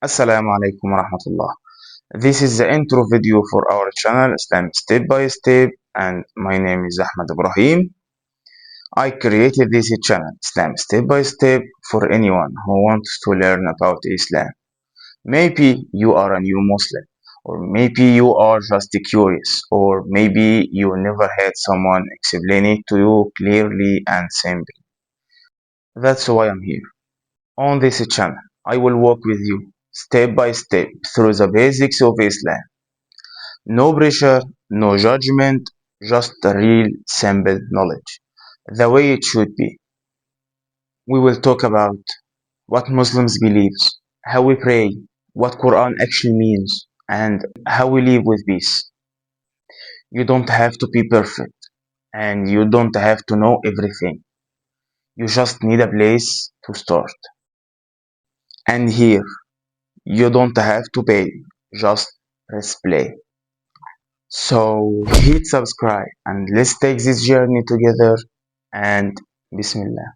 Assalamu alaikum wa rahmatullah. This is the intro video for our channel Islam Step by Step, and my name is Ahmed Ibrahim. I created this channel Islam Step by Step for anyone who wants to learn about Islam. Maybe you are a new Muslim, or maybe you are just curious, or maybe you never had someone explain it to you clearly and simply. That's why I'm here. On this channel, I will walk with you step by step through the basics of Islam. No pressure, no judgment, just the real simple knowledge, the way it should be. We will talk about what Muslims believe, how we pray, what Quran actually means, and how we live with peace. You don't have to be perfect, and you don't have to know everything. You just need a place to start. And here, you don't have to pay, just press play. So hit subscribe and let's take this journey together, and Bismillah.